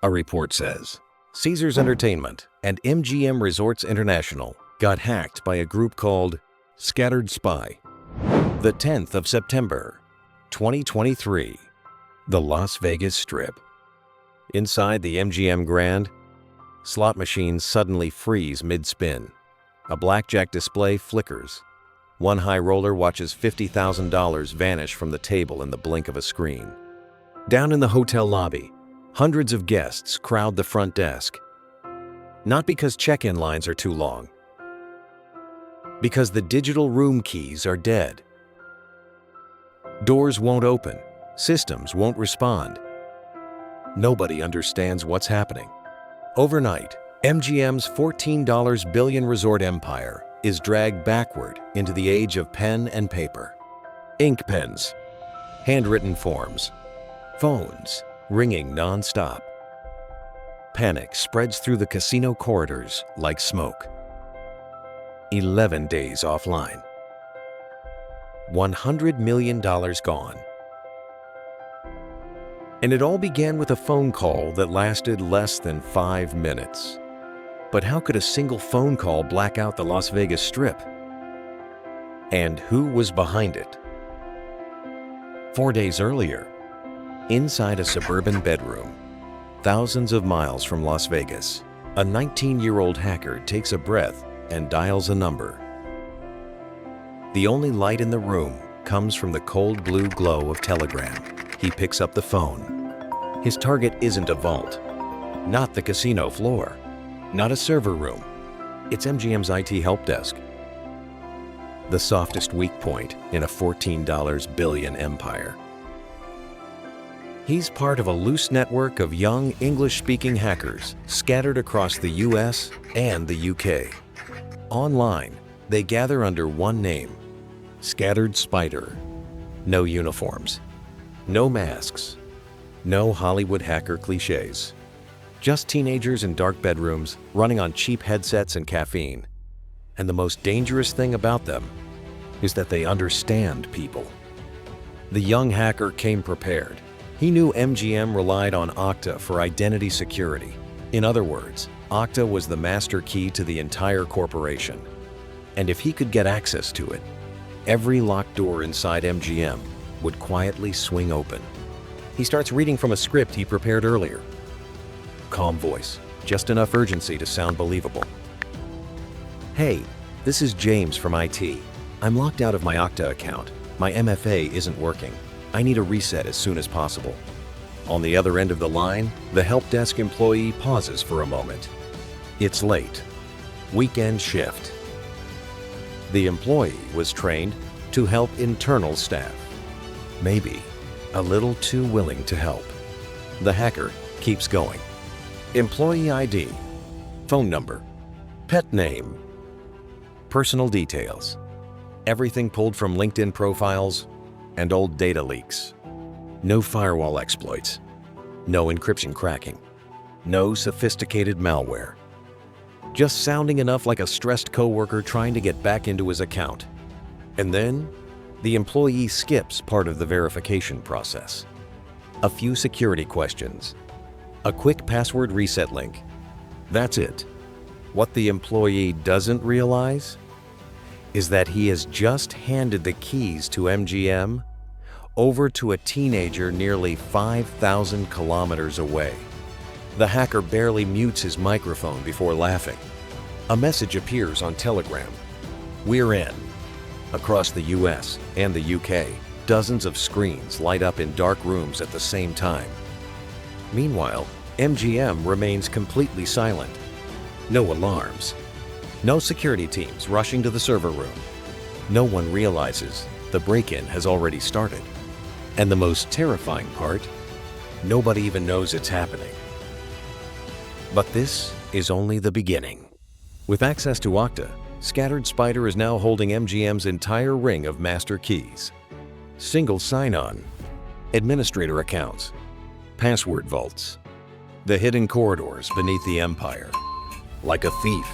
A report says Caesars Entertainment and MGM Resorts International got hacked by a group called Scattered Spy. The 10th of September, 2023, the Las Vegas Strip. Inside the MGM Grand, slot machines suddenly freeze mid-spin. A blackjack display flickers. One high roller watches $50,000 vanish from the table in the blink of a screen. Down in the hotel lobby, hundreds of guests crowd the front desk. Not because check-in lines are too long, because the digital room keys are dead. Doors won't open, systems won't respond. Nobody understands what's happening. Overnight, MGM's $14 billion resort empire is dragged backward into the age of pen and paper. Ink pens, handwritten forms, phones ringing non-stop. Panic spreads through the casino corridors like smoke. 11 days offline. $100 million gone. And it all began with a phone call that lasted less than 5 minutes. But how could a single phone call black out the Las Vegas Strip? And who was behind it? 4 days earlier, inside a suburban bedroom, thousands of miles from Las Vegas, a 19-year-old hacker takes a breath and dials a number. The only light in the room comes from the cold blue glow of Telegram. He picks up the phone. His target isn't a vault, not the casino floor, not a server room. It's MGM's IT help desk. The softest weak point in a $14 billion empire. He's part of a loose network of young English-speaking hackers scattered across the US and the UK. Online, they gather under one name, Scattered Spider. No uniforms, no masks, no Hollywood hacker cliches. Just teenagers in dark bedrooms running on cheap headsets and caffeine. And the most dangerous thing about them is that they understand people. The young hacker came prepared. He knew MGM relied on Okta for identity security. In other words, Okta was the master key to the entire corporation. And if he could get access to it, every locked door inside MGM would quietly swing open. He starts reading from a script he prepared earlier. Calm voice, just enough urgency to sound believable. Hey, this is James from IT. I'm locked out of my Okta account. My MFA isn't working. I need a reset as soon as possible. On the other end of the line, the help desk employee pauses for a moment. It's late. Weekend shift. The employee was trained to help internal staff. Maybe a little too willing to help. The hacker keeps going. Employee ID, phone number, pet name, personal details. Everything pulled from LinkedIn profiles and old data leaks. No firewall exploits, no encryption cracking, no sophisticated malware. Just sounding enough like a stressed coworker trying to get back into his account. And then, the employee skips part of the verification process. A few security questions, a quick password reset link. That's it. What the employee doesn't realize is that he has just handed the keys to MGM over to a teenager nearly 5,000 kilometers away. The hacker barely mutes his microphone before laughing. A message appears on Telegram. We're in. Across the US and the UK, dozens of screens light up in dark rooms at the same time. Meanwhile, MGM remains completely silent. No alarms. No security teams rushing to the server room. No one realizes the break-in has already started. And the most terrifying part, nobody even knows it's happening. But this is only the beginning. With access to Okta, Scattered Spider is now holding MGM's entire ring of master keys. Single sign-on, administrator accounts, password vaults, the hidden corridors beneath the empire. Like a thief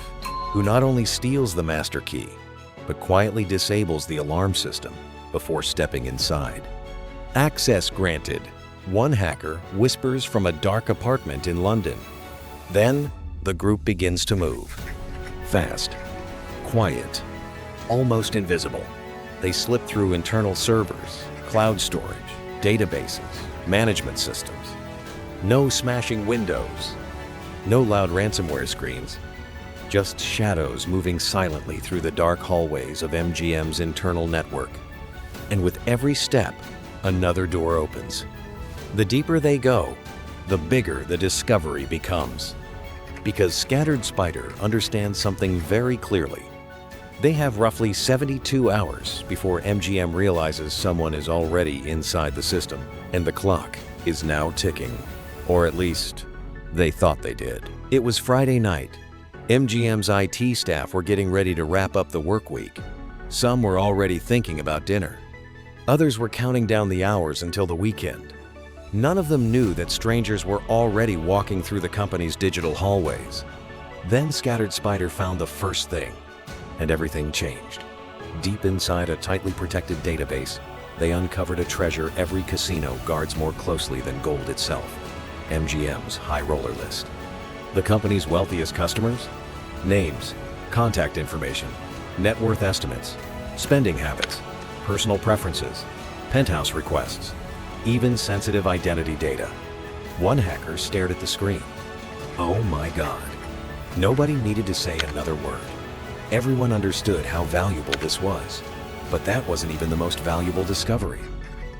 who not only steals the master key, but quietly disables the alarm system before stepping inside. Access granted. One hacker whispers from a dark apartment in London. Then, the group begins to move. Fast, quiet, almost invisible. They slip through internal servers, cloud storage, databases, management systems. No smashing windows, no loud ransomware screens, just shadows moving silently through the dark hallways of MGM's internal network. And with every step, another door opens. The deeper they go, the bigger the discovery becomes. Because Scattered Spider understands something very clearly. They have roughly 72 hours before MGM realizes someone is already inside the system, and the clock is now ticking. Or at least, they thought they did. It was Friday night. MGM's IT staff were getting ready to wrap up the work week. Some were already thinking about dinner. Others were counting down the hours until the weekend. None of them knew that strangers were already walking through the company's digital hallways. Then Scattered Spider found the first thing, and everything changed. Deep inside a tightly protected database, they uncovered a treasure every casino guards more closely than gold itself: MGM's high roller list. The company's wealthiest customers? Names, contact information, net worth estimates, spending habits, personal preferences, penthouse requests, even sensitive identity data. One hacker stared at the screen. Oh my God. Nobody needed to say another word. Everyone understood how valuable this was. But that wasn't even the most valuable discovery.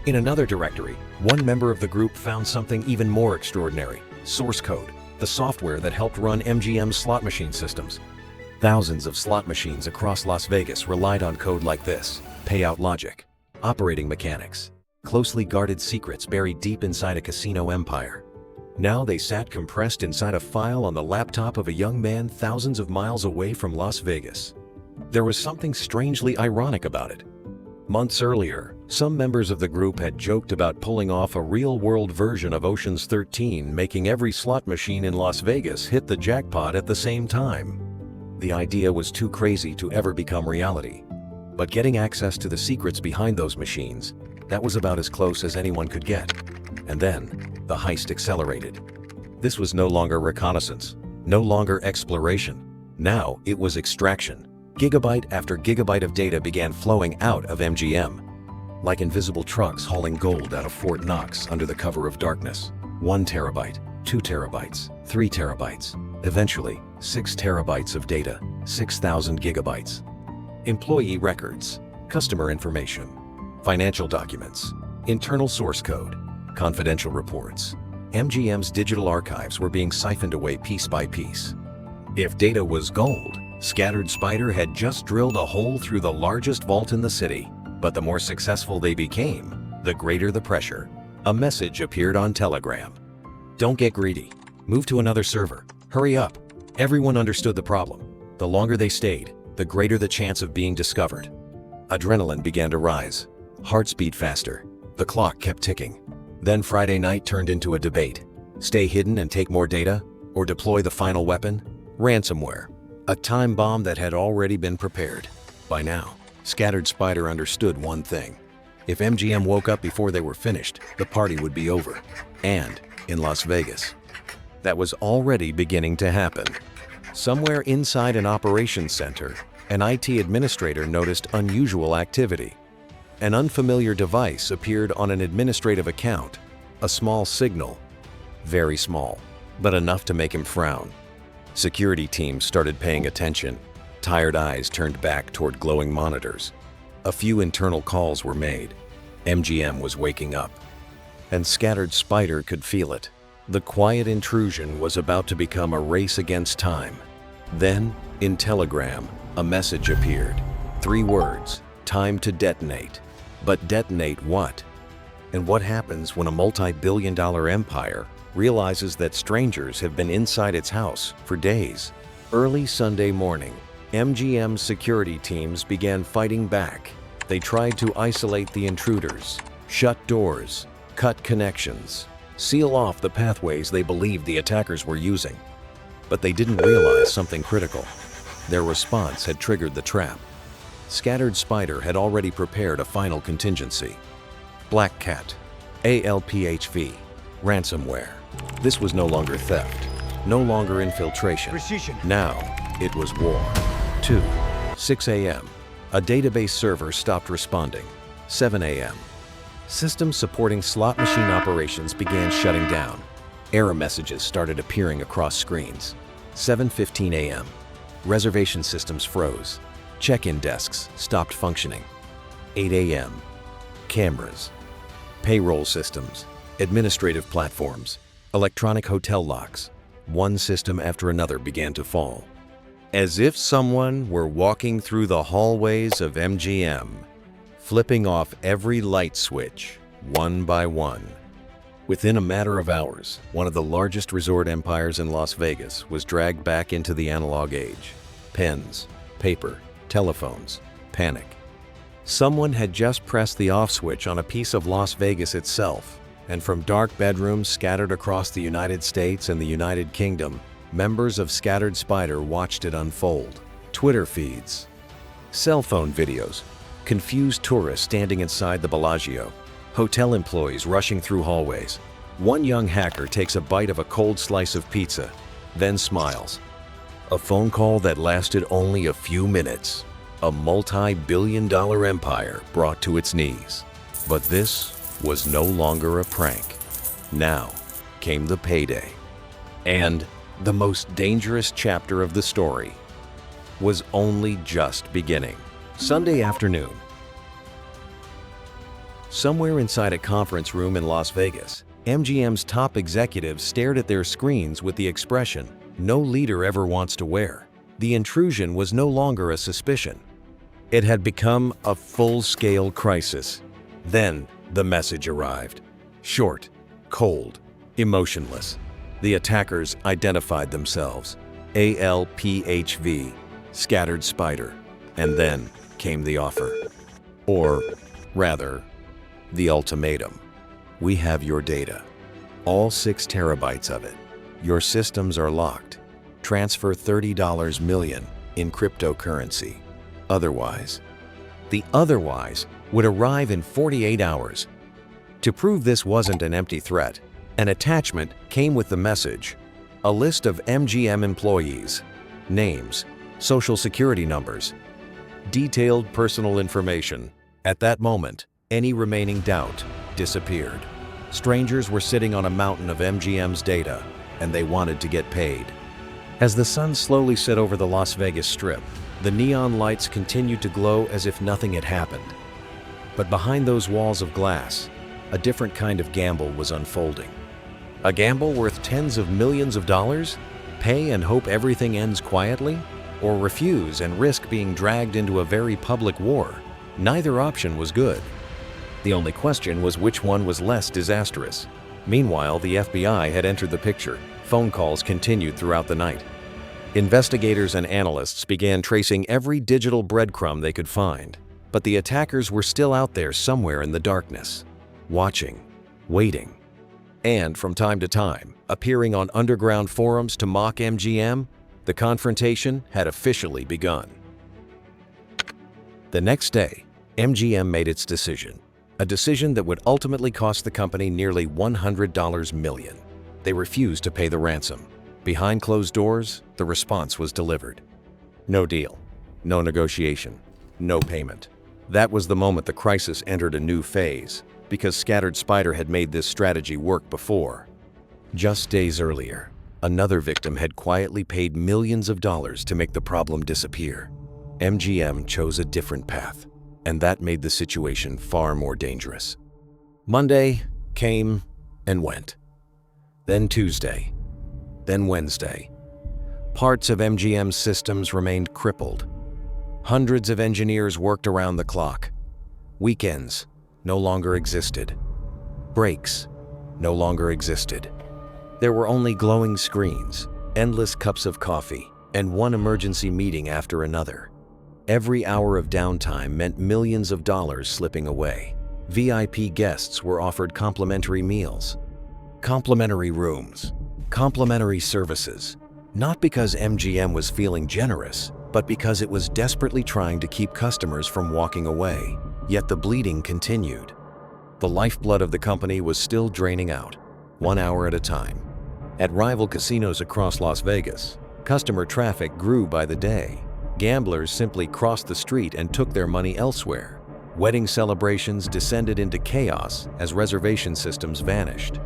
In another directory, one member of the group found something even more extraordinary: source code, the software that helped run MGM's slot machine systems. Thousands of slot machines across Las Vegas relied on code like this: payout logic, operating mechanics, closely guarded secrets buried deep inside a casino empire. Now they sat compressed inside a file on the laptop of a young man thousands of miles away from Las Vegas. There was something strangely ironic about it. Months earlier, some members of the group had joked about pulling off a real-world version of Ocean's 13, making every slot machine in Las Vegas hit the jackpot at the same time. The idea was too crazy to ever become reality. But getting access to the secrets behind those machines, that was about as close as anyone could get. And then, the heist accelerated. This was no longer reconnaissance, no longer exploration. Now, it was extraction. Gigabyte after gigabyte of data began flowing out of MGM, like invisible trucks hauling gold out of Fort Knox under the cover of darkness. 1 terabyte, 2 terabytes, 3 terabytes, eventually 6 terabytes of data, 6,000 gigabytes. Employee records, customer information, financial documents, internal source code, confidential reports. MGM's digital archives were being siphoned away piece by piece. If data was gold, Scattered Spider had just drilled a hole through the largest vault in the city. But the more successful they became, the greater the pressure. A message appeared on Telegram. Don't get greedy. Move to another server. Hurry up. Everyone understood the problem. The longer they stayed, the greater the chance of being discovered. Adrenaline began to rise. Hearts beat faster. The clock kept ticking. Then Friday night turned into a debate. Stay hidden and take more data, or deploy the final weapon? Ransomware. A time bomb that had already been prepared. By now, Scattered Spider understood one thing. If MGM woke up before they were finished, the party would be over. And in Las Vegas. That was already beginning to happen. Somewhere inside an operations center, an IT administrator noticed unusual activity. An unfamiliar device appeared on an administrative account. A small signal. Very small, but enough to make him frown. Security teams started paying attention. Tired eyes turned back toward glowing monitors. A few internal calls were made. MGM was waking up. And Scattered Spider could feel it. The quiet intrusion was about to become a race against time. Then, in Telegram, a message appeared. 3 words: time to detonate. But detonate what? And what happens when a multi-billion-dollar empire realizes that strangers have been inside its house for days? Early Sunday morning, MGM's security teams began fighting back. They tried to isolate the intruders, shut doors, cut connections, seal off the pathways they believed the attackers were using. But they didn't realize something critical. Their response had triggered the trap. Scattered Spider had already prepared a final contingency. Black Cat. ALPHV, ransomware. This was no longer theft, no longer infiltration. Precision. Now, it was war. 2, 6 a.m. A database server stopped responding. 7 a.m. Systems supporting slot machine operations began shutting down. Error messages started appearing across screens. 7:15 a.m. Reservation systems froze. Check-in desks stopped functioning. 8 a.m. Cameras, payroll systems, administrative platforms, electronic hotel locks. One system after another began to fall. As if someone were walking through the hallways of MGM, flipping off every light switch, one by one. Within a matter of hours, one of the largest resort empires in Las Vegas was dragged back into the analog age. Pens, paper, telephones, panic. Someone had just pressed the off switch on a piece of Las Vegas itself, and from dark bedrooms scattered across the United States and the United Kingdom, members of Scattered Spider watched it unfold. Twitter feeds, cell phone videos, confused tourists standing inside the Bellagio, hotel employees rushing through hallways. One young hacker takes a bite of a cold slice of pizza, then smiles. A phone call that lasted only a few minutes. A multi-billion-dollar empire brought to its knees. But this was no longer a prank. Now came the payday. And the most dangerous chapter of the story was only just beginning. Sunday afternoon. Somewhere inside a conference room in Las Vegas, MGM's top executives stared at their screens with the expression no leader ever wants to wear. The intrusion was no longer a suspicion. It had become a full-scale crisis. Then the message arrived. Short, cold, emotionless. The attackers identified themselves. ALPHV, Scattered Spider. And then came the offer. Or, rather, the ultimatum. We have your data. All 6 terabytes of it. Your systems are locked. Transfer $30 million in cryptocurrency. Otherwise. The otherwise would arrive in 48 hours. To prove this wasn't an empty threat, an attachment came with the message. A list of MGM employees, names, social security numbers, detailed personal information. At that moment, any remaining doubt disappeared. Strangers were sitting on a mountain of MGM's data, and they wanted to get paid. As the sun slowly set over the Las Vegas Strip, the neon lights continued to glow as if nothing had happened. But behind those walls of glass, a different kind of gamble was unfolding. A gamble worth tens of millions of dollars? Pay and hope everything ends quietly? Or refuse and risk being dragged into a very public war? Neither option was good. The only question was which one was less disastrous. Meanwhile, the FBI had entered the picture. Phone calls continued throughout the night. Investigators and analysts began tracing every digital breadcrumb they could find. But the attackers were still out there somewhere in the darkness, watching, waiting, and from time to time, appearing on underground forums to mock MGM. The confrontation had officially begun. The next day, MGM made its decision. A decision that would ultimately cost the company nearly $100 million. They refused to pay the ransom. Behind closed doors, the response was delivered. No deal, no negotiation, no payment. That was the moment the crisis entered a new phase, because Scattered Spider had made this strategy work before. Just days earlier, another victim had quietly paid millions of dollars to make the problem disappear. MGM chose a different path, and that made the situation far more dangerous. Monday came and went. Then Tuesday. Then Wednesday. Parts of MGM's systems remained crippled. Hundreds of engineers worked around the clock. Weekends no longer existed. Breaks no longer existed. There were only glowing screens, endless cups of coffee, and one emergency meeting after another. Every hour of downtime meant millions of dollars slipping away. VIP guests were offered complimentary meals, complimentary rooms, complimentary services, not because MGM was feeling generous, but because it was desperately trying to keep customers from walking away. Yet the bleeding continued. The lifeblood of the company was still draining out, 1 hour at a time. At rival casinos across Las Vegas, customer traffic grew by the day. Gamblers simply crossed the street and took their money elsewhere. Wedding celebrations descended into chaos as reservation systems vanished.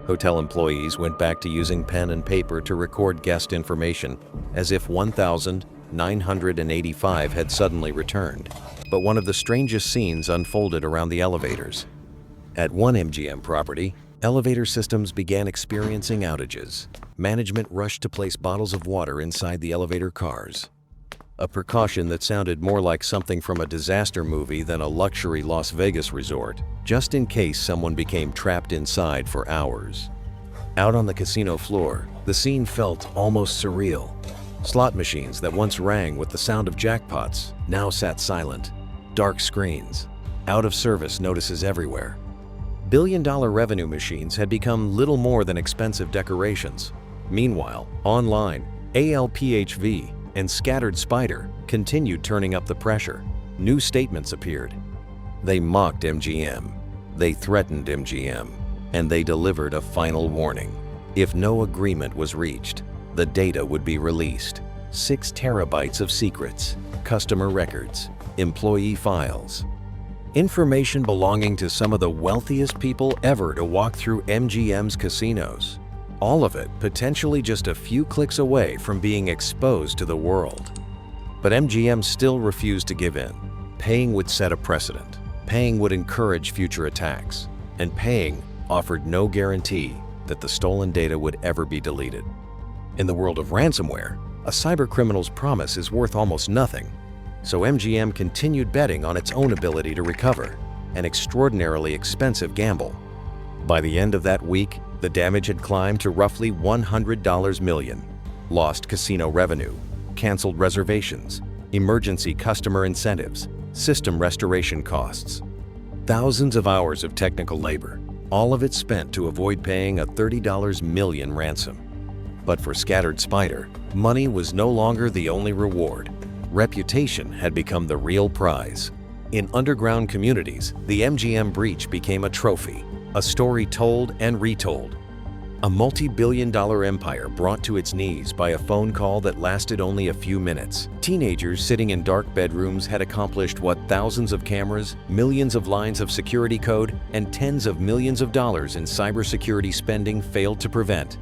Hotel employees went back to using pen and paper to record guest information, as if 1,985 had suddenly returned. But one of the strangest scenes unfolded around the elevators. At one MGM property, elevator systems began experiencing outages. Management rushed to place bottles of water inside the elevator cars. A precaution that sounded more like something from a disaster movie than a luxury Las Vegas resort, just in case someone became trapped inside for hours. Out on the casino floor, the scene felt almost surreal. Slot machines that once rang with the sound of jackpots now sat silent. Dark screens, out-of-service notices everywhere. Billion-dollar revenue machines had become little more than expensive decorations. Meanwhile, online, ALPHV and Scattered Spider continued turning up the pressure. New statements appeared. They mocked MGM, they threatened MGM, and they delivered a final warning. If no agreement was reached, the data would be released. 6 terabytes of secrets, customer records, employee files. Information belonging to some of the wealthiest people ever to walk through MGM's casinos. All of it potentially just a few clicks away from being exposed to the world. But MGM still refused to give in. Paying would set a precedent. Paying would encourage future attacks. And paying offered no guarantee that the stolen data would ever be deleted. In the world of ransomware, a cybercriminal's promise is worth almost nothing. So MGM continued betting on its own ability to recover, an extraordinarily expensive gamble. By the end of that week, the damage had climbed to roughly $100 million. Lost casino revenue, canceled reservations, emergency customer incentives, system restoration costs. Thousands of hours of technical labor, all of it spent to avoid paying a $30 million ransom. But for Scattered Spider, money was no longer the only reward. Reputation had become the real prize. In underground communities, the MGM breach became a trophy, a story told and retold. A multi-billion-dollar empire brought to its knees by a phone call that lasted only a few minutes. Teenagers sitting in dark bedrooms had accomplished what thousands of cameras, millions of lines of security code, and tens of millions of dollars in cybersecurity spending failed to prevent.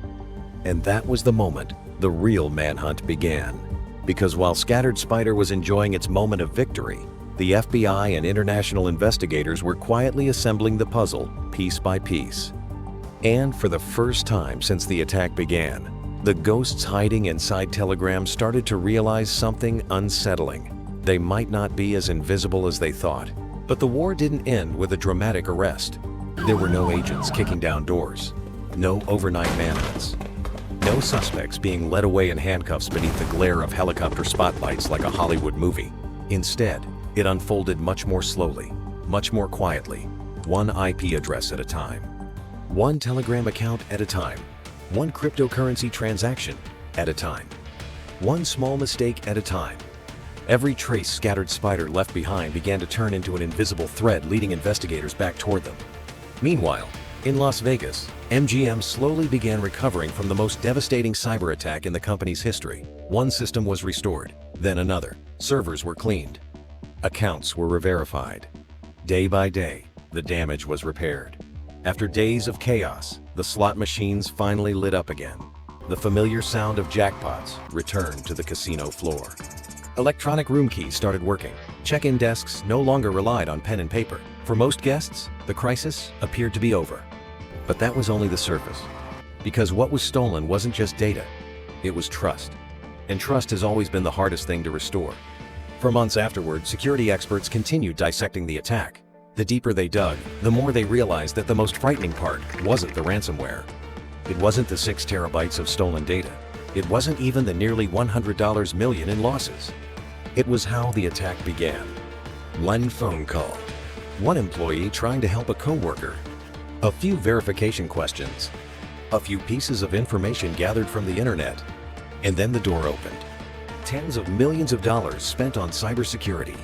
And that was the moment the real manhunt began. Because while Scattered Spider was enjoying its moment of victory, the FBI and international investigators were quietly assembling the puzzle piece by piece. And for the first time since the attack began, the ghosts hiding inside telegrams started to realize something unsettling. They might not be as invisible as they thought, but the war didn't end with a dramatic arrest. There were no agents kicking down doors, no overnight manhunts, no suspects being led away in handcuffs beneath the glare of helicopter spotlights like a Hollywood movie. Instead, it unfolded much more slowly, much more quietly, one IP address at a time, one Telegram account at a time, one cryptocurrency transaction at a time, one small mistake at a time. Every trace Scattered Spider left behind began to turn into an invisible thread leading investigators back toward them. Meanwhile, in Las Vegas, MGM slowly began recovering from the most devastating cyber attack in the company's history. One system was restored, then another. Servers were cleaned. Accounts were re-verified. Day by day, the damage was repaired. After days of chaos, the slot machines finally lit up again. The familiar sound of jackpots returned to the casino floor. Electronic room keys started working. Check-in desks no longer relied on pen and paper. For most guests, the crisis appeared to be over. But that was only the surface. Because what was stolen wasn't just data, it was trust. And trust has always been the hardest thing to restore. For months afterward, security experts continued dissecting the attack. The deeper they dug, the more they realized that the most frightening part wasn't the ransomware. It wasn't the 6 terabytes of stolen data. It wasn't even the nearly $100 million in losses. It was how the attack began. One phone call. One employee trying to help a coworker. A few verification questions. A few pieces of information gathered from the internet. And then the door opened. Tens of millions of dollars spent on cybersecurity,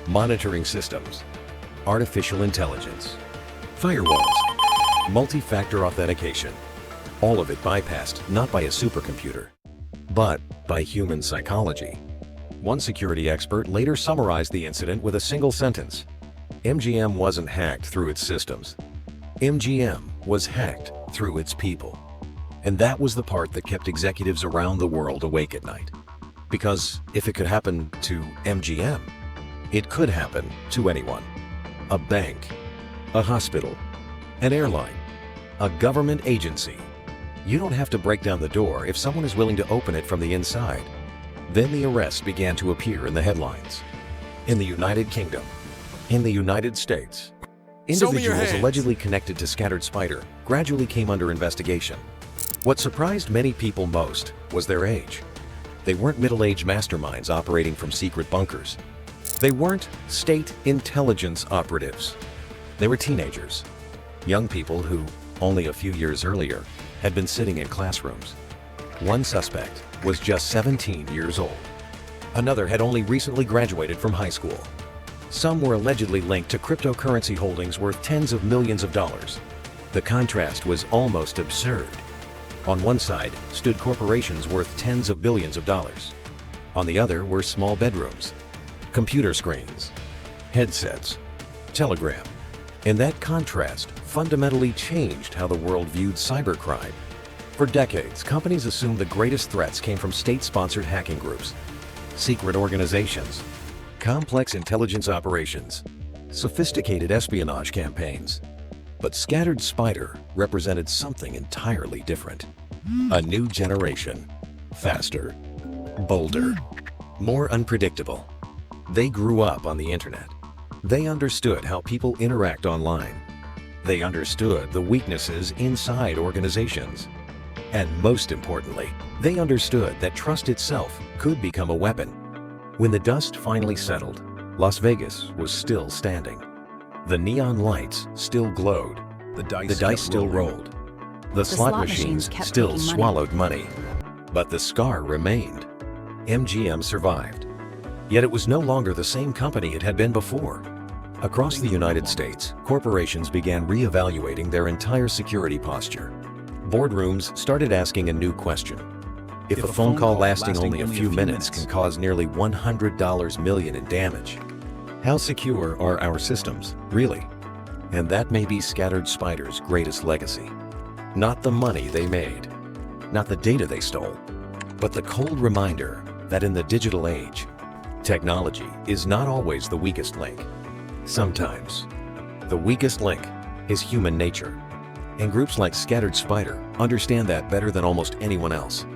monitoring systems, artificial intelligence, firewalls, multi-factor authentication. All of it bypassed not by a supercomputer, but by human psychology. One security expert later summarized the incident with a single sentence: MGM wasn't hacked through its systems. MGM was hacked through its people. And that was the part that kept executives around the world awake at night. Because if it could happen to MGM, it could happen to anyone. A bank, a hospital, an airline, a government agency. You don't have to break down the door if someone is willing to open it from the inside. Then the arrests began to appear in the headlines. In the United Kingdom, in the United States, individuals allegedly connected to Scattered Spider gradually came under investigation. What surprised many people most was their age. They weren't middle-aged masterminds operating from secret bunkers. They weren't state intelligence operatives. They were teenagers, young people who, only a few years earlier, had been sitting in classrooms. One suspect was just 17 years old. Another had only recently graduated from high school. Some were allegedly linked to cryptocurrency holdings worth tens of millions of dollars. The contrast was almost absurd. On one side stood corporations worth tens of billions of dollars. On the other were small bedrooms, computer screens, headsets, Telegram. And that contrast fundamentally changed how the world viewed cybercrime. For decades, companies assumed the greatest threats came from state-sponsored hacking groups, secret organizations, complex intelligence operations, sophisticated espionage campaigns. But Scattered Spider represented something entirely different. A new generation. Faster, bolder, more unpredictable. They grew up on the internet. They understood how people interact online. They understood the weaknesses inside organizations. And most importantly, they understood that trust itself could become a weapon. When the dust finally settled, Las Vegas was still standing. The neon lights still glowed. The dice still rolled. The slot machines still swallowed money. But the scar remained. MGM survived. Yet it was no longer the same company it had been before. Across the United States, corporations began re-evaluating their entire security posture. Boardrooms started asking a new question. If a phone call lasting only a few minutes can cause nearly $100 million in damage, how secure are our systems, really? And that may be Scattered Spider's greatest legacy. Not the money they made, not the data they stole, but the cold reminder that in the digital age, technology is not always the weakest link. Sometimes, the weakest link is human nature. And groups like Scattered Spider understand that better than almost anyone else.